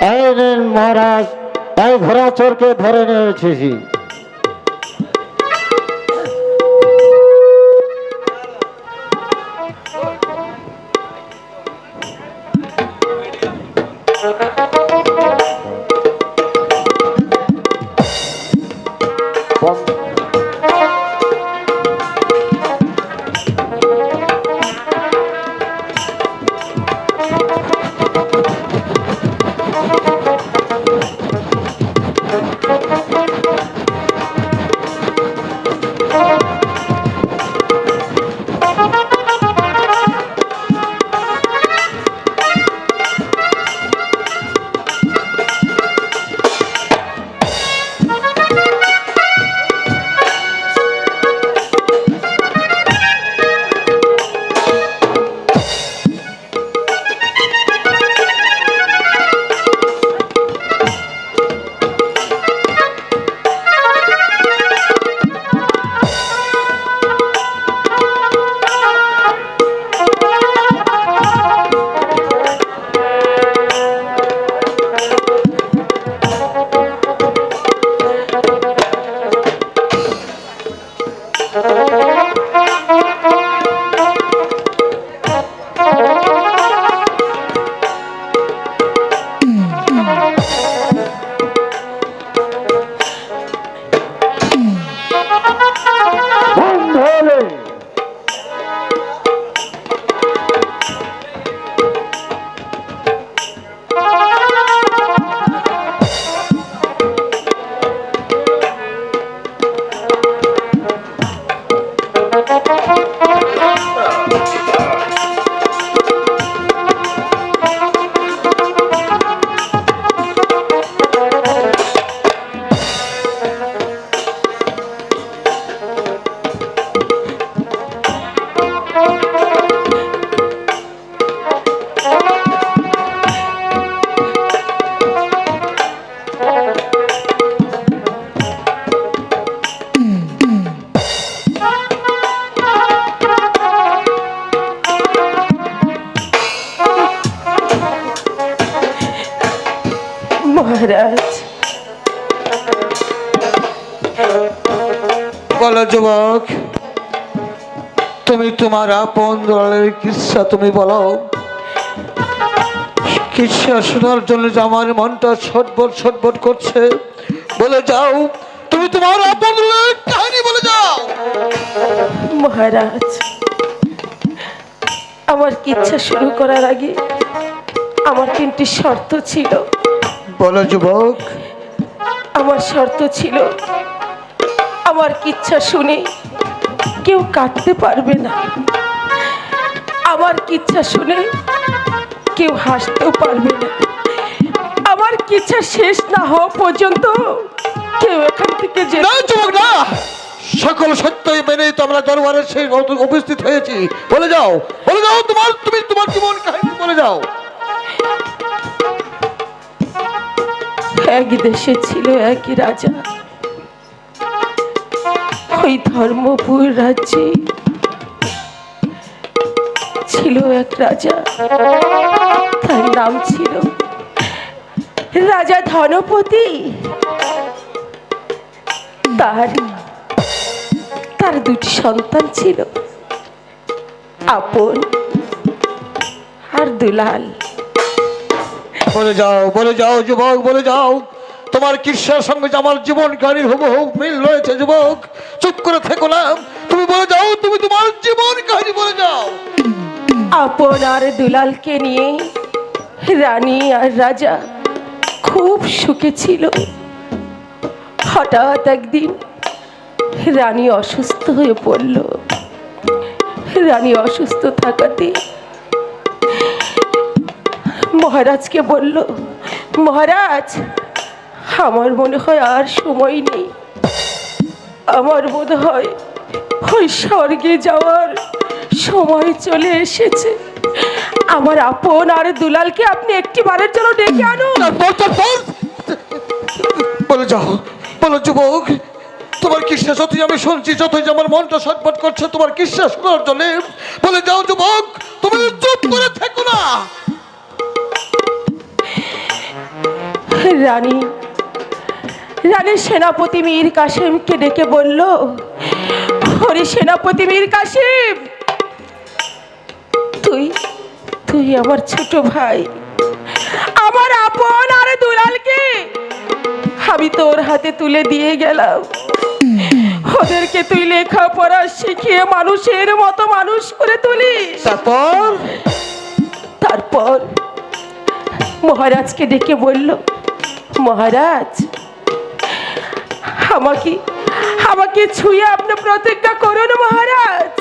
এই নিন মহারাজ, এই ঘোড়া চোরকে ধরে নিয়ে এসেছি। মহারাজ, বলো যুবক, তুমি তোমার আপন দলের কিচ্ছা তুমি বলো। কিচ্ছা শোনার জন্য যে আমার মনটা ছটবট ছটবট করছে, বলে যাও, তুমি তোমার আপন দলের কাহিনী বলে যাও। মহারাজ, আমার কিচ্ছা শুরু করার আগে আমার 3টি শর্ত ছিল। বলো যুবক। আমার শর্ত ছিল, আমার কিচ্ছা শুনে কেউ কাটতে পারবে না, আমার কিচ্ছা শুনে কেউ হাসতেও পারবে না, আমার কিচ্ছা শেষ না হওয়া পর্যন্ত কেউ এখান থেকে না যুবক না, সকল সত্যই মেনে তো আমরা দরবারে সেই উপস্থিত হয়েছি। বলে যাও, বলে যাও, তুমি তোমার জীবন কাহিনী বলে যাও। এক দেশে ছিল একই রাজা। ওই ধর্মপুর রাজ্যে ছিল এক রাজা, তার নাম ছিল রাজা ধনপতি। তার 2টি সন্তান ছিল, আপন আর দুলাল। বলে যাও যুবক, বলে যাও, তোমার কিস্সার সঙ্গে যে আমার জীবন কাহিনীর হুবহু মিল রয়েছে। যুবক, চুপ করে থেকো না, তুমি বলে যাও, তুমি তোমার জীবন কাহিনী বলে যাও। আপন আর দুলালকে নিয়ে রানী আর রাজা খুব সুখে ছিল। হঠাৎ একদিন রানী অসুস্থ হয়ে পড়ল। রানী অসুস্থ থাকাতে মহারাজকে বলল, মহারাজ, আমার মনে হয় আর সময় নেই, আমার মনে হয় ওই স্বর্গে যাওয়ার সময় চলে এসেছে। আমার আপন আর দুলালকে আপনি একটি বারের জন্য ডেকে আনুন। বলে যাও, বলো যুবক, তোমার কিস্সা যতই আমি শুনছি, যতই আমার মনটা ছটফট করছে তোমার কিস্সা শোনার জন্য। বলে যাও যুবক, তুমি চুপ করে থেকো না। রানী রানী সেনাপতি মীর কাসেমকে ডেকে বলল, ওরে সেনাপতি মীর কাসেম, তুই তুই আমার ছোট ভাই, আমার আপন আর দুলালকে আমি তোর হাতে তুলে দিয়ে গেলাম। ওদেরকে তুই লেখাপড়া শিখিয়ে মানুষের মতো মানুষ করে তুলিস। তারপর মহারাজকে ডেকে বলল, মহারাজ, আমাকে আমাকে ছুঁয়ে আপনি প্রতিজ্ঞা করুন মহারাজ।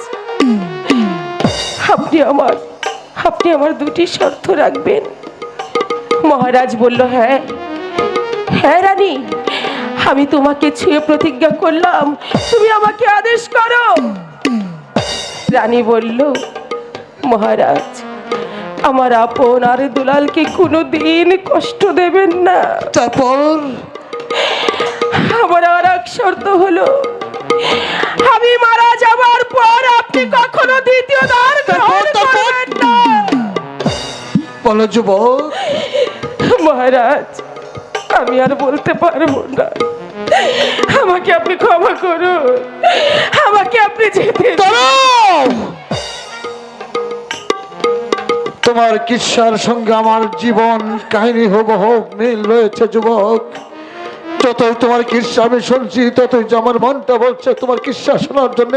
আপনি আমার দুটি শর্ত রাখবেন। মহারাজ বলল, হ্যাঁ হ্যাঁ রানী, আমি তোমাকে ছুঁয়ে প্রতিজ্ঞা করলাম, তুমি আমাকে আদেশ করো। রানী বলল, মহারাজ, আমার আপন আর দুলালকে কোনোদিন কষ্ট দেবেন না। তারপর আমার আর এক শর্ত হলো, আমি মারা যাবার পর আপনি কখনো দ্বিতীয় দ্বার গ্রহণ করবেন না। বলো যুবক। মহারাজ, আমি আর বলতে পারবো না, আমাকে আপনি ক্ষমা করুন, আমাকে আপনি যেতে দিন। তোমার কিস্সার সঙ্গে আমার জীবন কাহিনী হুবহু মিল রয়েছে যুবক। যতই তোমার কিস্সা আমি শুনছি, ততই যে আমার মনটা বলছে তোমার কিস্সা শোনার জন্য।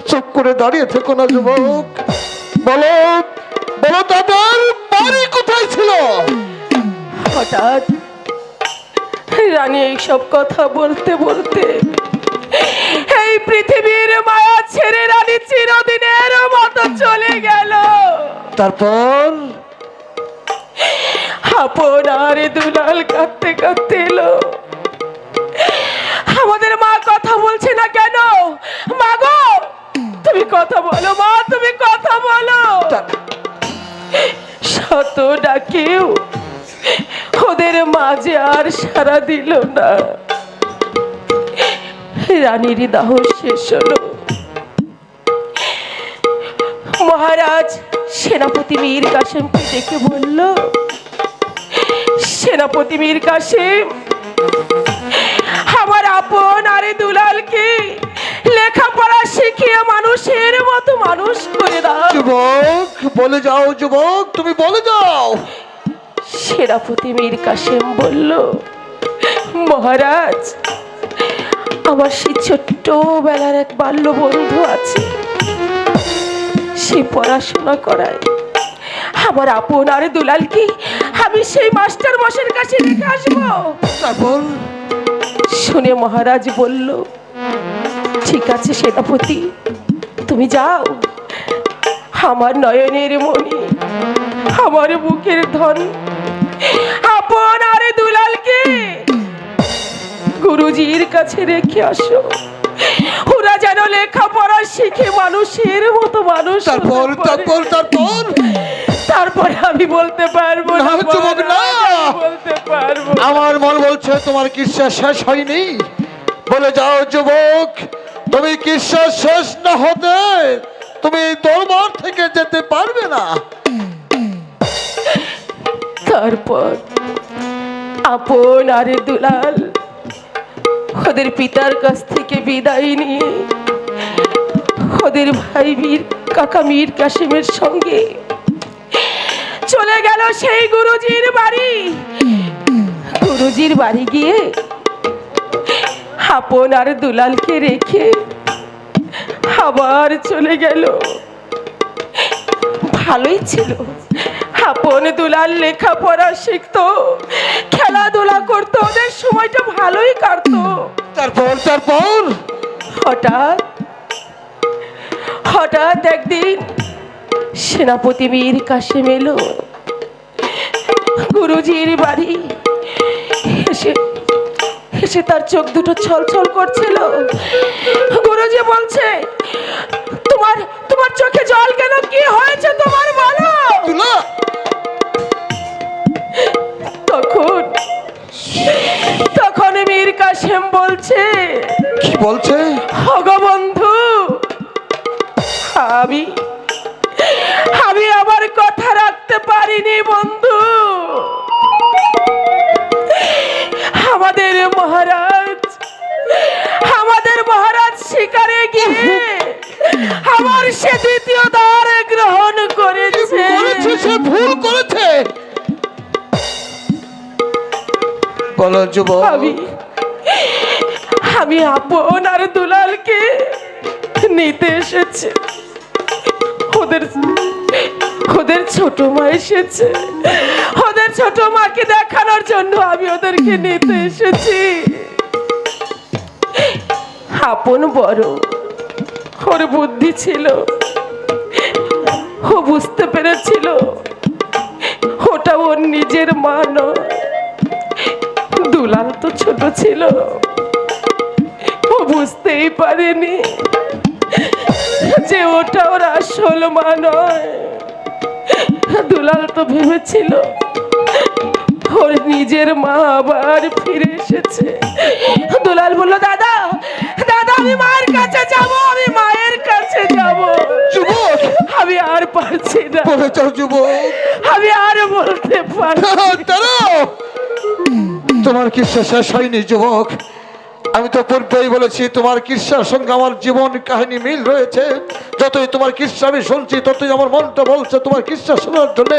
চুপ করে দাঁড়িয়ে থেকো না যুবক, বলো বলো তাদের বাড়ি কোথায় ছিল? হঠাৎ রানী এইসব কথা বলতে বলতে এই পৃথিবীর মায়া ছেড়ে রানী চিরদিনের মতো চলে গেল। তারপর আপনার দুলাল কাঁদতে কাঁদতে এলো, আমাদের মা কথা বলছে না কেন? মা গো, তুমি কথা বলো, মা তুমি কথা বলো। শত ডাকেও ওদের মাঝে আর সাড়া দিল না। রানীর দাহ শেষ হলো। মহারাজ সেনাপতি মীর কাসেমকে ডেকে বলল, সেনাপতি মীর কাসেম, আমার আপন আরে দুলালকে লেখাপড়া শিখিয়ে মানুষের মতো মানুষ করে দাও। যুবক বলে যাও, যুবক তুমি বলে যাও। সেনাপতি মীর কাসেম বলল, মহারাজ, আমার সেই ছোট্টবেলার এক বাল্য বন্ধু আছে, সে পড়াশোনা করায়। আমার আপন আর দুলালকে আমি সেই মাস্টার মশাইয়ের কাছে রেখে আসবো। তারপর শুনে মহারাজ বলল, ঠিক আছে সেনাপতি, তুমি যাও। আমার নয়নের মণি, আমার বুকের ধন আপন আর দুলালকে গুরুজির কাছে রেখে আসো। ওরা যেন লেখাপড়া শিখে মানুষের মতো মানুষ। তারপর তারপর তারপর তারপরে আমি বলতে পারবো না যুবক, না বলতে পারবো। আমার মন বলছে তোমার কিস্সা শেষ হয়নি। বলে যাও যুবক, তুমি কিস্সা শেষ না হতে তুমি দরবার থেকে যেতে পারবে না। তারপর আপন আরে দুলাল ওদের পিতার কাছ থেকে বিদায় নিয়ে ওদের ভাই মীর কাকা মীর কাসেমের সঙ্গে চলে গেল সেই গুরুজির বাড়ি। গুরুজির বাড়ি গিয়ে আপন আর দুলালকে রেখে আবার চলে গেল। ভালোই ছিল, আপন দুলাল লেখাপড়া শিখতো, খেলাধুলা করতো, ওদের সময়টা ভালোই কাটতো। তারপর তারপর হঠাৎ হঠাৎ একদিন সেনাপতি মীর কাসেম এলো গুরুজির বাড়ি। এসে তার চোখ দুটো ছলছল করছিল। গুরুজি বলছে, তোমার তোমার চোখে জল কেন? কি হয়েছে তোমার, বলো। তখন মীর কাসেম বলছে, কি বলছে? ওগো বন্ধু, আমি আমার কথা রাখতে পারিনি বন্ধু। মহারাজ, আমাদের মহারাজ শিকারে গিয়ে আমার সে দ্বিতীয় দ্বার গ্রহণ করেছে। সে ভুল করেছে। বলো যুবক। আমি আপন আর দুলালকে নিতে এসেছি। ওদের ছোট মা এসেছে, ওদের ছোট মাকে দেখানোর জন্য আমি ওদেরকে নিতে এসেছি। আপন বড়, ওর বুদ্ধি ছিল, ও বুঝতে পেরেছিল ওটা ওর নিজের মা নয়। দুলাল তো ছোট ছিল, ও বুঝতেই পারেনি যে ওটা ওর আসল মা নয়। দুলাল তো ভেবেছিল ওর নিজের মা আবার ফিরে এসেছে। দুলাল বলল, দাদা দাদা আমি মায়ের কাছে যাব, আমি মায়ের কাছে যাব। যুবক, আমি আর পারছি না। বলে যাও যুবক। আমি আর বলতে পারছি না। তোমার কিসা শেষ হয়নি যুবক। আমি তো পূর্বেই বলেছি তোমার কিস্সার সঙ্গে আমার জীবন কাহিনী মিল রয়েছে। যতই তোমার কিস্সা আমি শুনছি ততই আমার মনটা বলছে তোমার কিস্সা শোনার জন্য।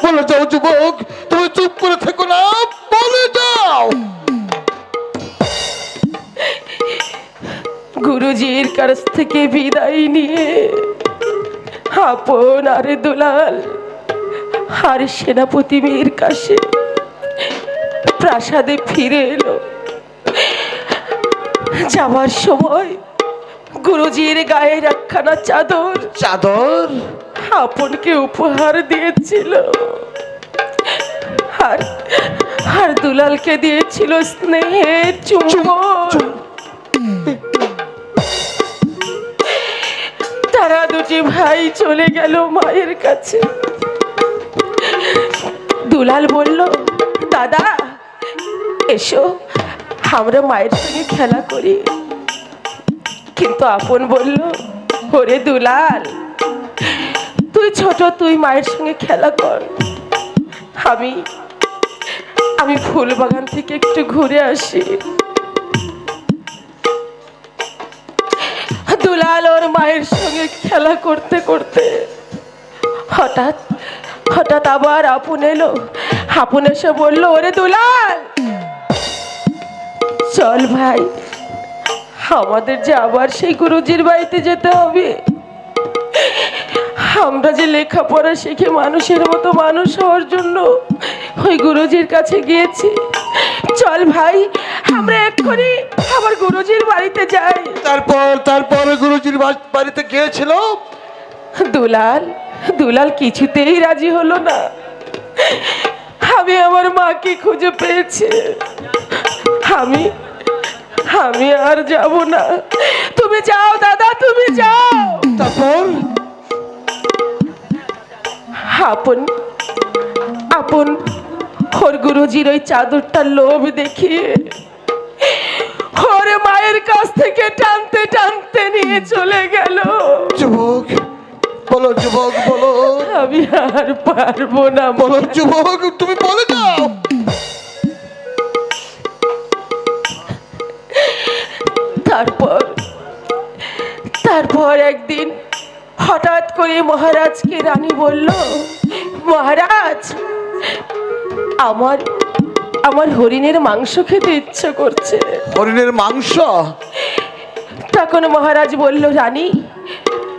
বলে যাও যুবক, তুমি চুপ করে থেকো না, বলে যাও। গুরুজির কাছ থেকে বিদায় নিয়ে আপন আরে দুলাল আর সেনাপতি মীর কাছে প্রাসাদে ফিরে এলো। যাওয়ার সময় গুরুজির গায়ের একখানা চাদর চাদর আপনকে উপহার দিয়েছিল, আর দুলালকে দিয়েছিল স্নেহের চুম্বন। তারা দুটি ভাই চলে গেল মায়ের কাছে। দুলাল বলল, দাদা এসো আমরা মায়ের সঙ্গে খেলা করি। কিন্তু আপন বলল, ওরে দুলাল তুই ছোট, তুই মায়ের সঙ্গে খেলা কর, আমি ফুল বাগান থেকে একটু ঘুরে আসি। দুলাল ওর মায়ের সঙ্গে খেলা করতে করতে হঠাৎ আবার আপন এলো। আপন এসে বলল, ওরে দুলাল চল ভাই, আমাদের যে আবার সেই গুরুজির বাড়িতে যেতে হবে। আমরা যে লেখাপড়া শিখে মানুষের মতো মানুষ হওয়ার জন্য ওই গুরুজির কাছে গিয়েছি। চল ভাই আমরা এক্ষুনি আবার গুরুজির বাড়িতে যাই। তারপর গুরুজির বাড়িতে গিয়েছিল। দুলাল কিছুতেই রাজি হলো না। আমি আমার মাকে খুঁজে পেয়েছি, আমি আর যাব না। তুমি যাও দাদা, তুমি যাও। তারপর আপন ওর গুরুজির ওই চাদরটার লোভ দেখিয়ে ওর মায়ের কাছ থেকে টানতে টানতে নিয়ে চলে গেল। যুবক বলো, যুবক বলো। আমি আর পারবো না। বলো যুবক, তুমি বলে যাও। তারপর একদিন হঠাৎ করে মহারাজকে রানী বলল, মহারাজ আমার হরিণের মাংস খেতে ইচ্ছে করছে। হরিণের মাংস? তখন মহারাজ বলল, রানী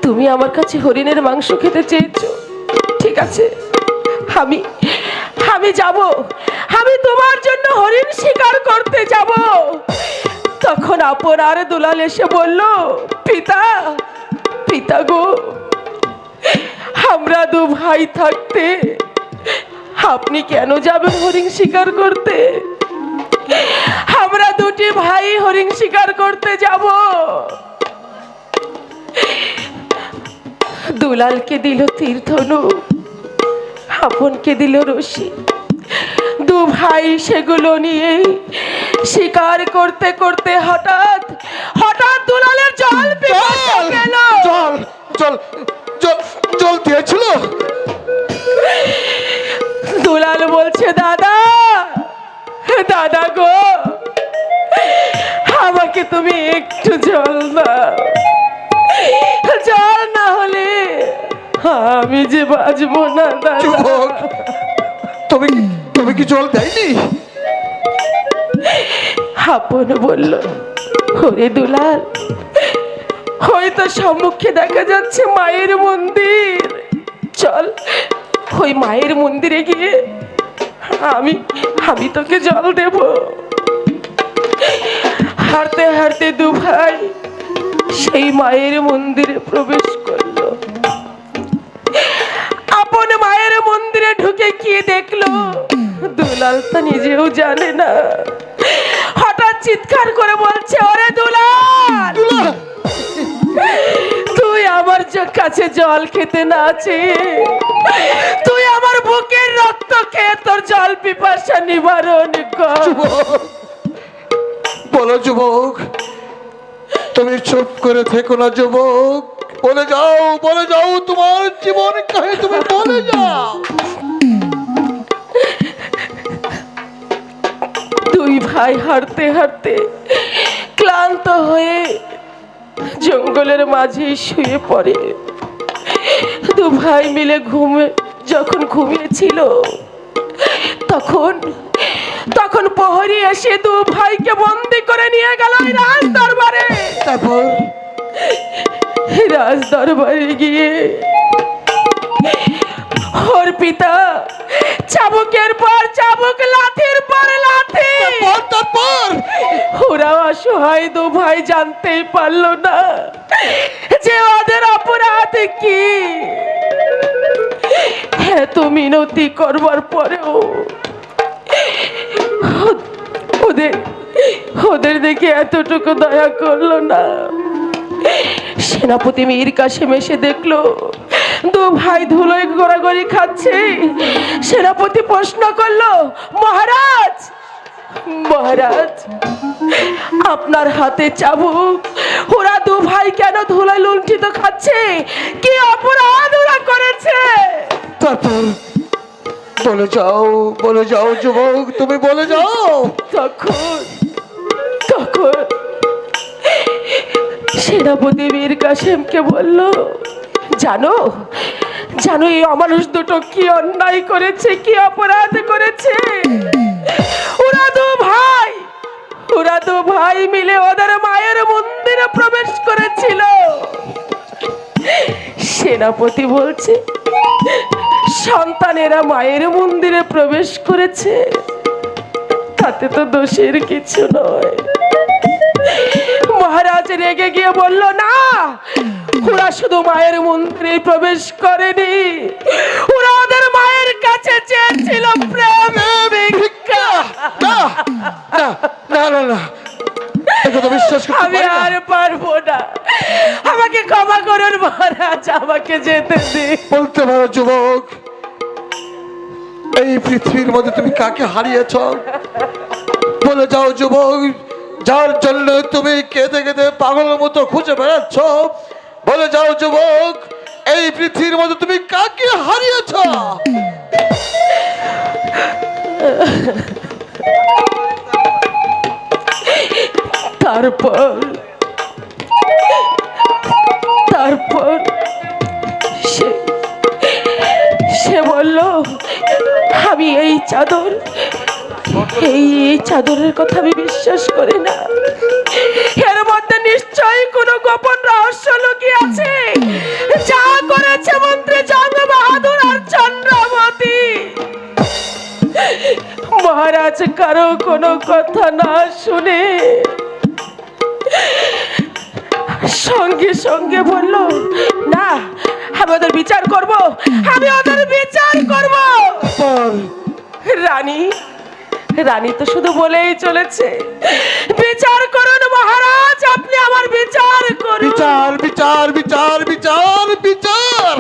তুমি আমার কাছে হরিণের মাংস খেতে চেয়েছো, ঠিক আছে আমি যাব, আমি তোমার জন্য হরিণ শিকার করতে যাব। তখন আপন আর দুলাল এসে বলল, পিতা গো, আমরা দু ভাই থাকতে আপনি কেন যাবেন হরিণ শিকার করতে? আমরা দুটি ভাই হরিণ শিকার করতে যাব। দুলালকে দিল তীরধনু, আপনকে দিল রশি। দু ভাই সেগুলো নিয়ে শিকার করতে করতে হঠাৎ দুলালের জল পিপাসা পেল। জল দিয়েছিল। দুলাল বলছে, দাদা গো আমাকে তুমি একটু জল দাও, জল না হলে আমি যে বাঁচবো না দাদা। যুবক, তুমি তুমি কি জল দেয়নি? আপন বলল, ওরে দুলাল, হয়তো সম্মুখে দেখা যাচ্ছে মায়ের মন্দির, চল ওই মায়ের মন্দিরে গিয়ে আমি আমি তোকে জল দেব। হাঁটতে হাঁটতে দু ভাই সেই মায়ের মন্দিরে প্রবেশ করলো। আপন মায়ের মন্দিরে ঢুকে কি দেখলো দুলাল তা নিজেও জানে না। হঠাৎ চিৎকার করে বলছে, ওরে দুলাল, তুই আমার কাছে জল খেতে না চেয়ে তুই আমার বুকের রক্ত খেয়ে তোর জল পিপাসা নিবারণ কর। বলো যুবক, তুমি চুপ করে থেকো না যুবক, বলে যাও তোমার জীবন কাহিনী, তুমি বলে যাও। দুই ভাই হাঁটতে হাঁটতে ক্লান্ত হয়ে জঙ্গলের মাঝে শুয়ে পড়ে। দু ভাই মিলে যখন ঘুমিয়েছিল তখন তখন প্রহরী এসে দু ভাইকে বন্দি করে নিয়ে গেল রাজ দরবারে। তারপর রাজ দরবারে গিয়ে ওর পিতা চাবুকের পর চাবুক, লাঠির পর লাঠি, তারপর ওরা অসহায় দু ভাই জানতেই পারলো না যে ওদের অপরাধ কি। এত মিনতি করবার পরেও ওদের ওদের দেখে এতটুকু দয়া করলো না। সেনাপতি মীর কাসেম এসে দেখলো দু ভাই ধুলোয় গড়াগড়ি খাচ্ছে। সেনাপতি প্রশ্ন করলো, মহারাজ মহারাজ, আপনার হাতে চাবুক, ওরা দু ভাই কেন ধুলায় লুণ্ঠিত খাচ্ছে? কি অপরাধ ওরা করেছে? তারপর বলে যাও যুবক, তুমি বলে যাও। তখন তখন সেনাপতি মীর কাসেমকে বলল, জানো জানো এই অমানুষ দুটো কি অন্যায় করেছে, কি অপরাধ করেছে? ওরা দু ভাই মিলে ওদের মায়ের মন্দিরে প্রবেশ করেছিল। সেনাপতি বলছে, সন্তানেরা মায়ের মন্দিরে প্রবেশ করেছে, তাতে তো দোষের কিছু নয়। মহারাজ রেগে গিয়ে বলল, না, ওরা শুধু মায়ের মন্দিরে প্রবেশ করেনি, ওরা ওদের মায়ের কাছে চেয়েছিল প্রেম ভিক্ষা। না, একথা বিশ্বাস করতে আমি পারি না। আর পারবো না, আমাকে ক্ষমা করুন মহারাজ, আমাকে যেতে দিন। বলতে পারো যুবক, এই পৃথিবীর মধ্যে তুমি কাকে হারিয়েছ? বলে যাও যুবক, যার জন্য তুমি কেঁদে কেঁদে পাগলের মতো খুঁজে বেড়াচ্ছ। বলে যাও যুবক, এই পৃথিবীর মধ্যে তুমি কাকে হারিয়েছ? তারপর সে বলল, আমি এই চাদরের কথা আমি বিশ্বাস করি না, এর মধ্যে নিশ্চয়ই কোনো গোপন রহস্য লুকিয়ে আছে। যা করেছে মন্ত্রী জং বাহাদুর আর চন্দ্রমতি, মহারাজ কারো কোনো কথা না শুনে সঙ্গে সঙ্গে বলল, না, আমি ওদের বিচার করব, আমি ওদের বিচার করব। রানী তো শুধু বলেই চলেছে, বিচার করুন মহারাজ, আপনি আমার বিচার করুন। বিচার বিচার বিচার বিচার বিচার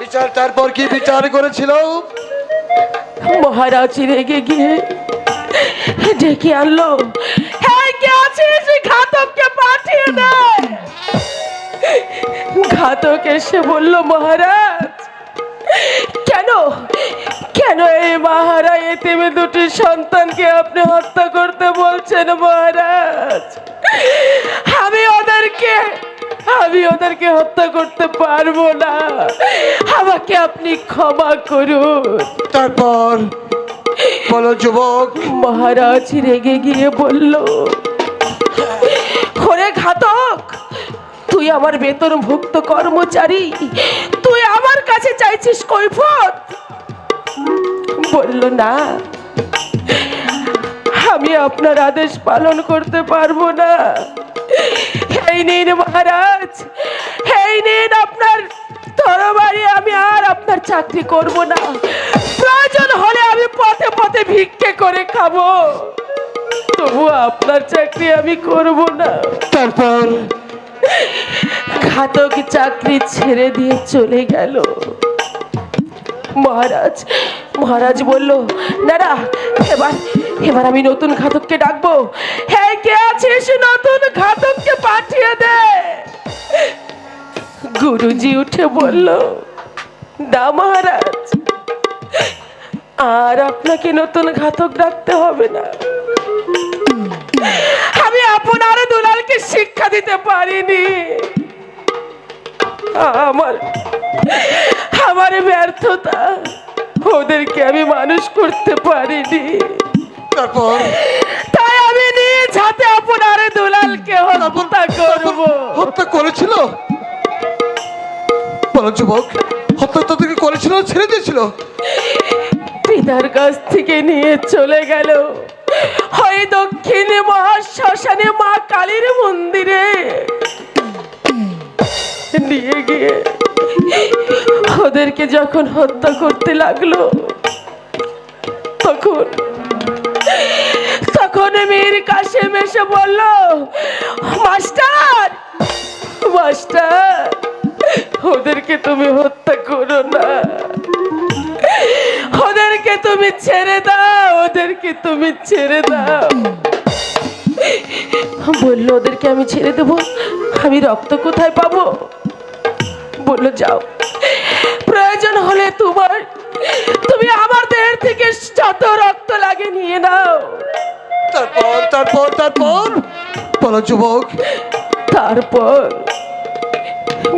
বিচার তারপর কি বিচার করেছিল? মহারাজ রেগে গিয়ে ডেকে আনলো, কে আছিস, ঘাতককে পাঠিয়ে দে। ঘাতক এসে বলল, মহারাজ, কেন কেন এই মাহারা এতিমে দুটি সন্তানকে আপনি হত্যা করতে বলছেন মহারাজ। আমি ওদেরকে হত্যা করতে পারবো না, আমাকে আপনি ক্ষমা করুন। তারপর বলো যুবক। মহারাজ রেগে গিয়ে বলল, ওরে ঘাতক, তুই আমার বেতনভুক্ত কর্মচারী, তুই আমার কাছে চাইছিস কৈফিয়ত? বলল, না, আমি আপনার আদেশ পালন করতে পারবো না। এই নিন মহারাজ, এই নিন আপনার তরবারি, আমি আর আপনার চাকরি করব না, প্রয়োজন হলে আমি পথে পথে ভিক্ষে করে খাবো, তবু আপনার চাকরি আমি করব না। তারপর ঘাতক চাকরি ছেড়ে দিয়ে চলে গেল। মহারাজ বলল, না না, এবার আমি নতুন ঘাতককে ডাকবো। হ্যাঁ, কে আছিস? নতুন ঘাতককে পাঠিয়ে দে। গুরুজি উঠে বলল, না মহারাজ, আর আপনাকে নতুন ঘাতক ডাকতে হবে না, আমি আপনার দুলালকে শিক্ষা দিতে পারিনি, আমার ব্যর্থতা, ওদেরকে আমি মানুষ করতে পারিনি, তারপর তাই আমি নিজ হাতে আপনার দুলালকে হত্যা করব। হত্যা করেছিল? বলো যুবক, হত্যা তাদেরকে করেছিল, ছেড়ে দিয়েছিল? পিতার কাছ থেকে নিয়ে চলে গেল ওই দক্ষিণে মহাশ্মশানে মা কালীর মন্দিরে নিয়ে গিয়ে ওদেরকে যখন হত্যা করতে লাগলো, তখন মীর কাসেম এসে বলল, মাস্টার, ওদেরকে তুমি হত্যা করো না, ওদেরকে তুমি ছেড়ে দাও। বললো, ওদেরকে আমি ছেড়ে দেবো, আমি রক্ত কোথায় পাবো? বললো, যাও, প্রয়োজন হলে তুমি আমার দেহ থেকে যত রক্ত লাগে নিয়ে নাও। তারপর বলো যুবক। তারপর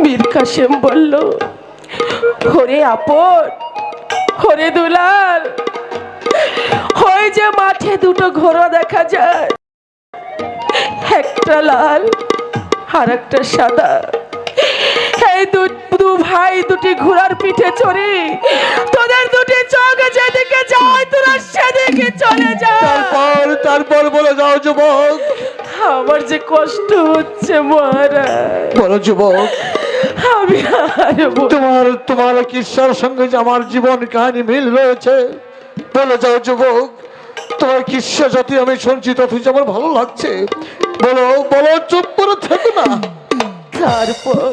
মীর কাসেম বলল, ওরে আপন, ওরে দুলাল, ওই যে মাঠে দুটো ঘোড়া দেখা যায়, একটা লাল আর একটা সাদা, এই দু ভাই দুটি ঘোড়ার পিঠে চড়ি, তোদের দুটি চোখ যেদিকে যায় তোরা সেদিকে চলে যা। তারপর বলে যাও যুবক। আমার যে কষ্ট হচ্ছে মহারাজ। বলো যুবক, আমি আর তোমার কিসের সঙ্গে যে আমার জীবন কাহিনী মিল রয়েছে, বলে যাও যুবক। তোমার কিসা যতই আমি শুনছি ততই যে আমার ভালো লাগছে। বলো, চুপ করে থেকো না। তারপর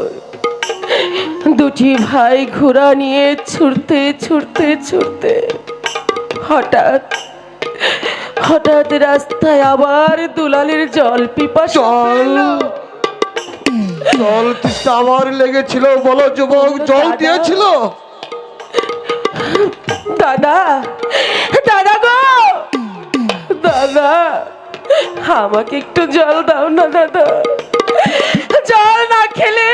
দুটি ভাই ঘোড়া নিয়ে ছুটতে হঠাৎ রাস্তায় আবার দুলালের জল পিপাসা জল তৃষ্ণা আবার লেগেছিল। বলো যুবক, জল দিয়েছিল? দাদা গো, দাদা, আমাকে একটু জল দাও না দাদা, জল না খেলে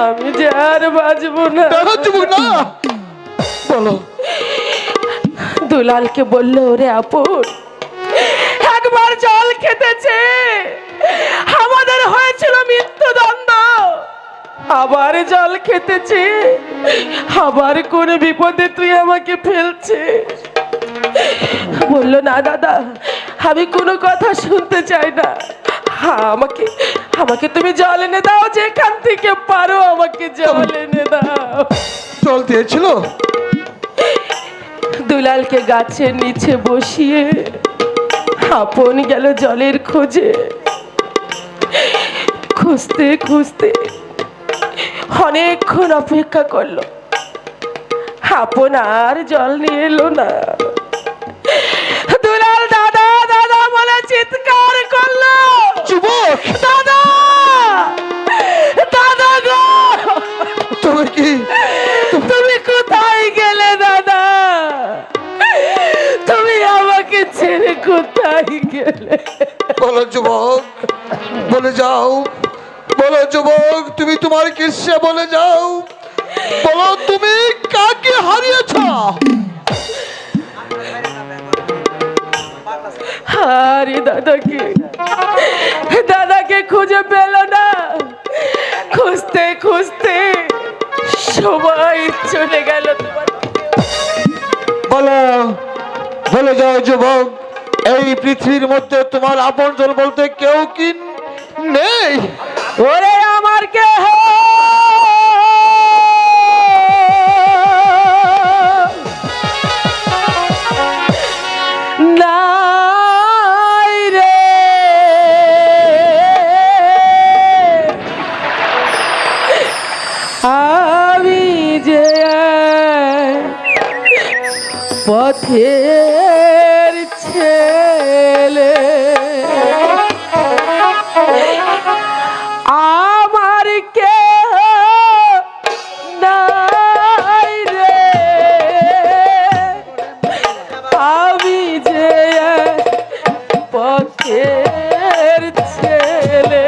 আমি যে আর বাঁচবো না। বলো। দুলালকে বলল, ওরে আপন, একবার জল খেতেছে, আমাদের হয়েছিল মৃত্যুদণ্ড, আবার জল খেতেছে, আবার কোন বিপদে তুই আমাকে ফেলছে। বলল, না দাদা, আমি কোনো কথা শুনতে চাই না, আমাকে তুমি জল এনে দাও, যেখান থেকে পারো আমাকে জল এনে দাও। জল দিয়েছিল? দুলালকে গাছের নিচে বসিয়ে আপন গেল জলের খোঁজে। খুঁজতে অনেকক্ষণ অপেক্ষা করলো, আপন আর জল নিয়ে এলো না। দুলাল দাদা বলে চিৎকার করলো, যুবক, দাদা গো, তুমি কোথায় গেলে দাদা? কোথায় গেলে? বলো যুবক, বলে যাও। বলো যুবক, তুমি তোমার কিসে বলে যাও। বলো তুমি কাকে হারিয়েছ? আরে দাদাকে, দাদাকে খুঁজে পেল না। খুঁজতে খুঁজতে সবাই চলে গেল। বলো, বলে যাও যুবক, এই পৃথিবীর মধ্যে তোমার আপনজন বলতে কেউ কি নেই? ওরে আমার কে নাই রে, আমি যে পথের ছেলে, আমার কে নাই রে, আমি যে পথের ছেলে।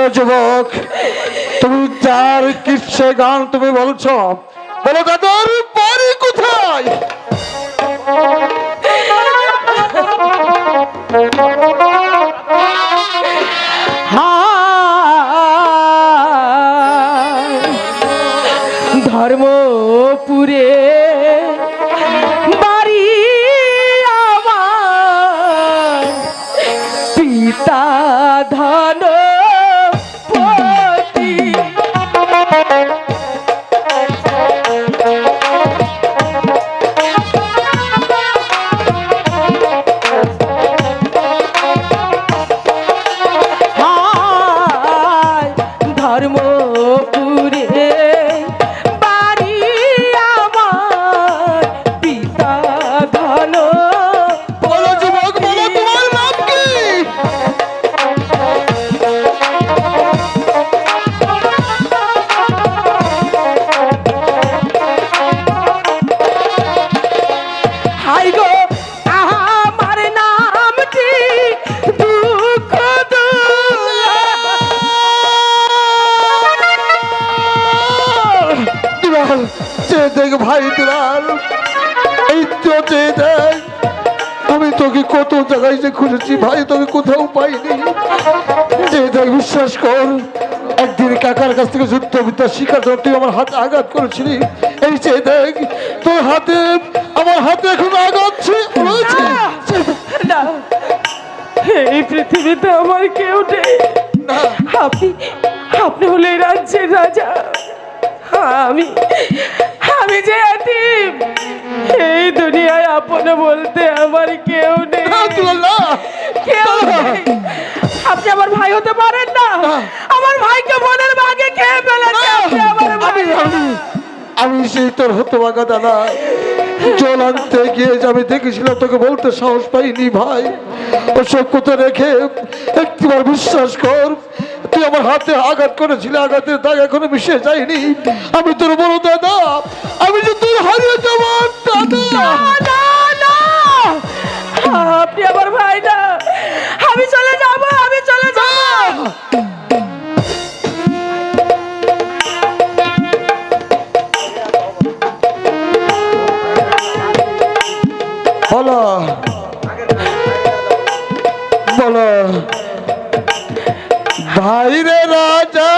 বলো যুবক, তুমি যার কিসে গান তুমি বলছো, বলো দাদার বাড়ি কোথায়? ধর্মপুরে বাড়ি আমার, পিতা ধনপতি। ধর্মপুরে বাড়ি আমার, পিতা ধন। বলো যুবক, বলো তোমার নাম কি? হাই গো আমার নামটি দুঃখ দুলাল, চেয়ে দেখ ভাই দুলাল, এই তো চেয়ে দেখ, আমি তোকে কত জায়গায় যে খুঁজেছি ভাই, তোকে কোথাও পাইনি। চেয়ে দেখ, বিশ্বাস কর, একদিন কাকার কাছ থেকে যুদ্ধ বিদ্যা শিখার জন্য তুই আমার হাতে আঘাত করেছিলি। এই চেয়ে দেখ, তোর হাতে আমার হাতে এখন আঘাত রয়েছে। না, এই পৃথিবীতে আমার কেউ নেই। না, আপনি আপনি হলে এই রাজ্যের রাজা, আমি আমি যে এতিম, এই দুনিয়ায় আপন বলতে আমার কেউ নেই, না, দুলাল, না। কেউ নেই। আপনি আমার ভাই হতে পারেন না, আমার ভাইকে মনের ভাগে খেয়ে ফেলেছে আপনি আমার ভাই। আমি সেই তোর হতভাগা দাদা, জল আনতে গিয়ে যে আমি দেখেছিলাম, তোকে বলতে সাহস পাইনি ভাই। ওসব কথা রেখে একটিবার বিশ্বাস কর, তুই আমার হাতে আঘাত করেছিলি, আঘাতের দাগ এখনো মিশে যায়নি। আমি তোর বড় দাদা, আমি যে তোর হারিয়ে যাবার দাদা। না, না, আপনি আমার ভাই না, আমি চলে যাব, আমি চলে যাব। বলো, বলো ভাইরে রাজা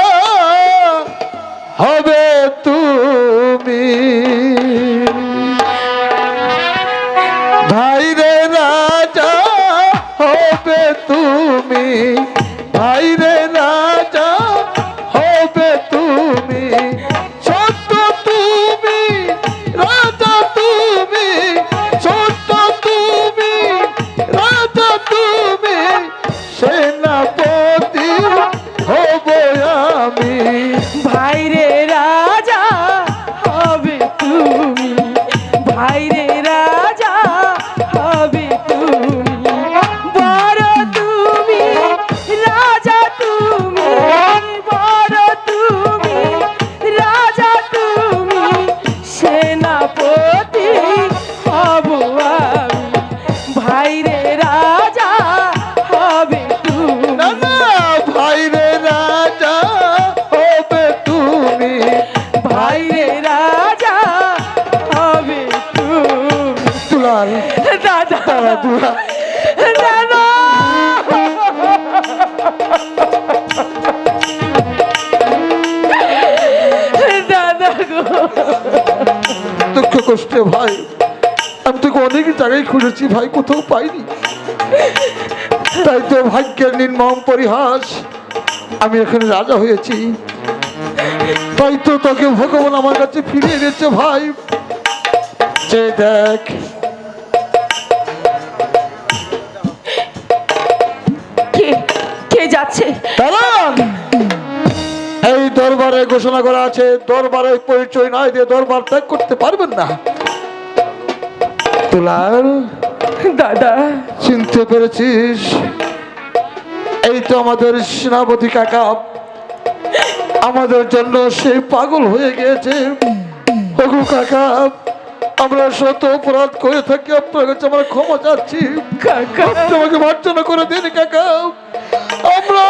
হবে তুমি, ভাইরে রাজা হবে তুমি, ভাইরে রাজা হবে তুমি, সত্য তুমি রাজা, তুমি সত্য, তুমি রাজা, তুমি সেনাপতি হব আমি। ভাইরে রাজা হবে তুমি, ভাইরে রাজা হবে তুমি, বড় তুমি রাজা, তুমি বড়, তুমি রাজা, তুমি সেনাপতি হব আমি, ভাইরে রাজা হবে তুমি। না, না, ভাইরে রাজা হবে তুমি, ভাইরে রাজা হবে তুমি। দুলাল, দাদা, দুলাল, দাদা, দাদা গো, দুঃখ কষ্টে ভাই, আমি তোকে অনেক জায়গায় খুঁজেছি ভাই, কোথাও পাইনি। তাই তো ভাগ্যের নির্মম পরিহাস, আমি এখানে রাজা হয়েছি। তাই তো তোকে ভগবান আমার কাছে ফিরিয়ে এনেছে ভাই। যে দেখ, কে কে যাচ্ছে? দাঁড়ান, এই দরবারে ঘোষণা করা আছে, দরবারে পরিচয় নয় দিয়ে দরবার ত্যাগ করতে পারবেন না। দুলাল, দাদা, চিনতে পেরেছিস? এই তো আমাদের সেনাপতি কাকা, আমাদের জন্য সে পাগল হয়ে গিয়েছে। ওগো কাকা, আমরা শত অপরাধ করে থাকি, আপনার কাছে আমরা ক্ষমা চাচ্ছি, কাকা, আপনি আমাকে মার্জনা করে দিন কাকা। আমরা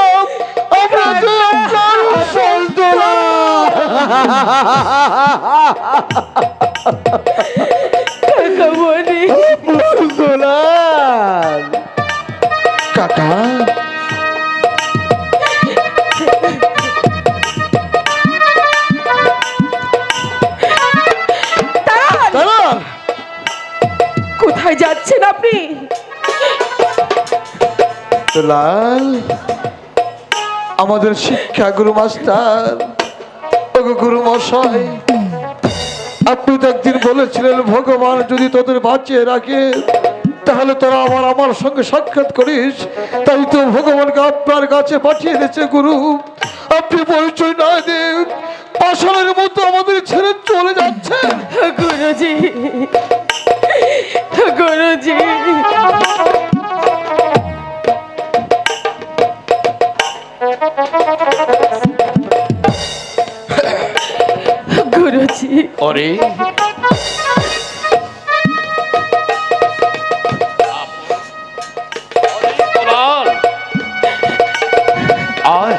আমরা যে আপনার সন্তান। কাকামণি, দুলাল কাকা দাঁড়ান। কোথায় যাচ্ছেন আপনি? দুলাল, আমাদের শিক্ষা গুরু মাস্টার, ওগো গুরু মশাই, আপনি তো একদিন বলেছিলেন ভগবান যদি তোদের বাঁচিয়ে রাখে তাহলে তোরা আমার সঙ্গে সাক্ষাৎ করিস। তাই তো ভগবানকে আপনার কাছে পাঠিয়ে দিয়েছে গুরু। আপনি পরিচয় না দিয়ে পাষাণের মতো আমাদের ছেড়ে চলে যাচ্ছেন। গুরুজি, গুরুজি, গুরুজি, অরে আয়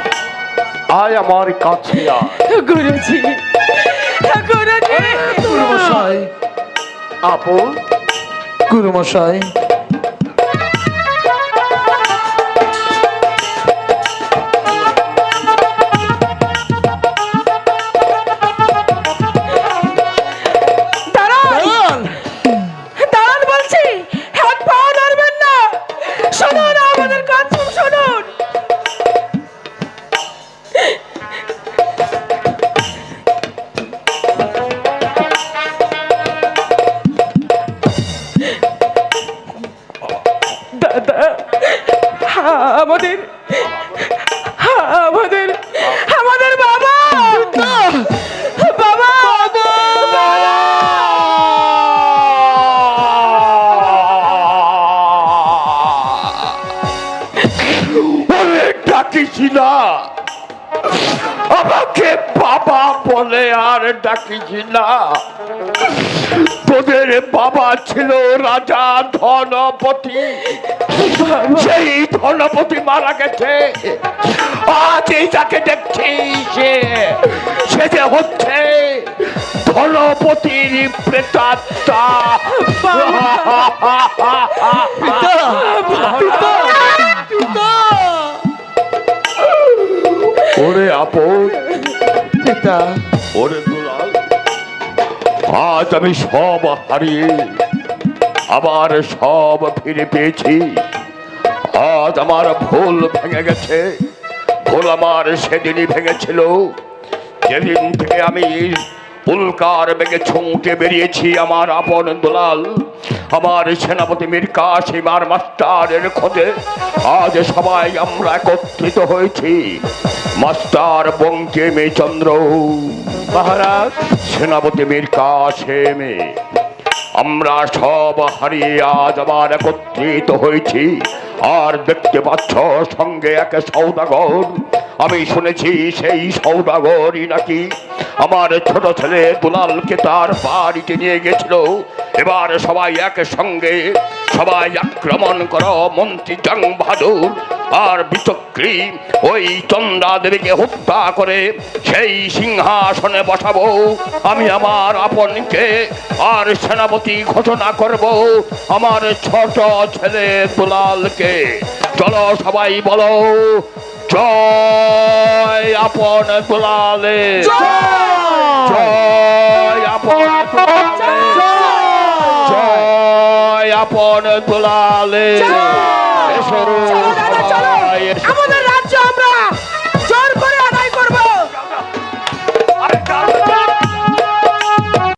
আয় আমার কাছে আয়। গুরুজি, গুরুজি, গুরু মশাই, আপন গুরু মশাই, দাঁড়ান, দাঁড়ান বলছি, হাত পা নড়বেন না। শুনুন আমাদের কথা, শুনুন। দাদা, আমাদের আমাদের আমাদের বাবা, বাবা, ওরে ডাকিস না, আমাকে বাবা বলে আর ডাকিস না। তোদের বাবা ছিল রাজা ধনপতি, সেই ধনপতি মারা গেছে। আজ এই যাকে দেখছিস সে যে হচ্ছে ধনপতির প্রেতাত্মা। ওরে আপন, পিতা, ওরে দুলাল, আজ আমি সব হারিয়ে আবার সব ফিরে পেয়েছি। আজ আমার ভুল ভেঙে গেছে। ভুল আমার সেদিনই ভেঙেছিল যেদিন থেকে আমি উল্কার বেগে ছুটে বেরিয়েছি আমার আপন দুলাল, আমার সেনাপতি মীর কাসিম আর মাস্টারের খোঁজে। আজ সবাই আমরা একত্রিত হয়েছি। মাস্টার বঙ্কিমী চন্দ্র মহারাজ, সেনাপতি মীর কাসিম, আমরা সব হারিয়ে আজ আবার একত্রিত হয়েছি। আর দেখতে পাচ্ছ সঙ্গে এক সওদাগর। আমি শুনেছি সেই সওদাগরই নাকি আমার ছোট ছেলে দুলালকে তার বাড়িতে নিয়ে গেছিল। এবার সবাই একসঙ্গে সবাই আক্রমণ করো মন্ত্রী জং বাহাদুর আর বিচক্রী ওই চন্দ্রা দেবীকে হত্যা করে সেই সিংহাসনে বসাবো আমি আমার আপনকে। আর সেনাপতি ঘোষণা করব আমার ছোট ছেলে দুলালকে। চলো সবাই বলো জয় আপন দুলালে, জয় আপন দুলালে, জয় আপন দুলালে। এসো সবাই, এসো। আমাদের রাজ্য